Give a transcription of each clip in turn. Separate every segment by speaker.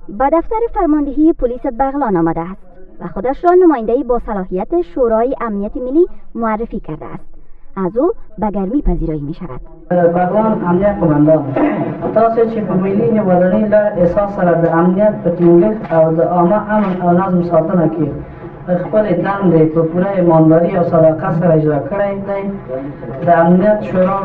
Speaker 1: به دفتر فرماندهی پلیس بغلان آمده است و خودش را نماینده‌ای با صلاحیت شورای امنیت ملی معرفی کرده است. از او به گرمی پذیرایی می شود.
Speaker 2: بغلان امنیت قماندان تاسو چې په ملي نوادنۍ لپاره احساس سره د امنیت په ټینګښت او د عامه امن او نظم ساتنه کې خپل دندې په پوره ایمانداري او صداقت سره اجرا کړی دی. د امنیت شورا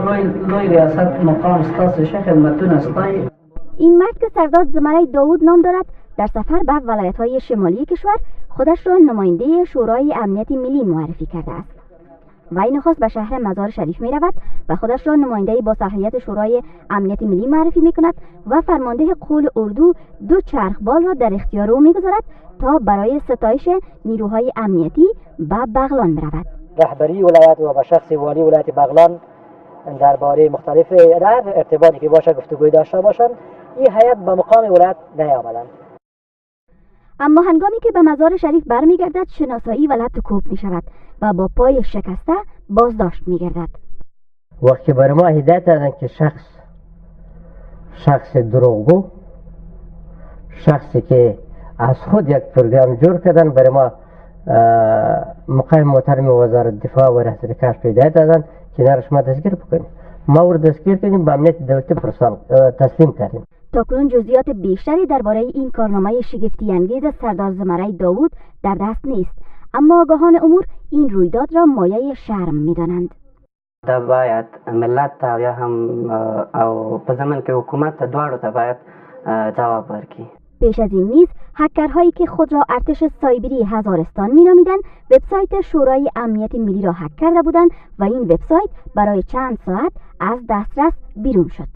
Speaker 2: لوی ریاست مقام ستاسو ښه خدمتونه ستایي.
Speaker 1: این مرد که سردار زمره داوود نام دارد در سفر به ولایت‌های شمالی کشور خودش را نماینده شورای امنیت ملی معرفی کرده است. وی نخست به شهر مزار شریف می رود و خودش را نماینده با صلاحیت شورای امنیت ملی معرفی می کند و فرمانده قول اردو 2 چرخبال را در اختیار او می گذارد تا برای ستایش نیروهای امنیتی به بغلان می رود.
Speaker 3: رهبری ولایت و به شخص والی ولایت بغلان درباره مختلف در ارتباطی که باشه گفتگوی داشته باشند. این هیئت به مقام ولایت نیامدند.
Speaker 1: اما هنگامی که به مزار شریف برمیگردد شناسایی و لط و کوب می شود و با پای شکسته بازداشت می گردد.
Speaker 3: وقتی برای ما هدایت دادن که شخص دروغگو، شخصی که از خود یک پروگرام جور کردن، برای ما مقام محترم وزارت دفاع و ریاست کشف هدایت دادن که نرش ما دستگیر بکنیم. ما او دستگیر کردیم، به امنیت دولتی تسلیم کردیم.
Speaker 1: تاکنون جزئیات بیشتری درباره این کارنامه شگفتی انگیز سردار زمره داوود در دست نیست، اما آگاهان امور این رویداد را مایه شرم می‌دانند.
Speaker 4: دا باید ملت ته یا هم او په زمن کې حکومت ته دواړو ته باید جواب ورکړي.
Speaker 1: پیش از این نیز هکرهایی که خود را ارتش سایبری هزارستان می‌نامیدند وبسایت شورای امنیت ملی را هک کرده بودند و این وبسایت برای چند ساعت از دسترس بیرون شد.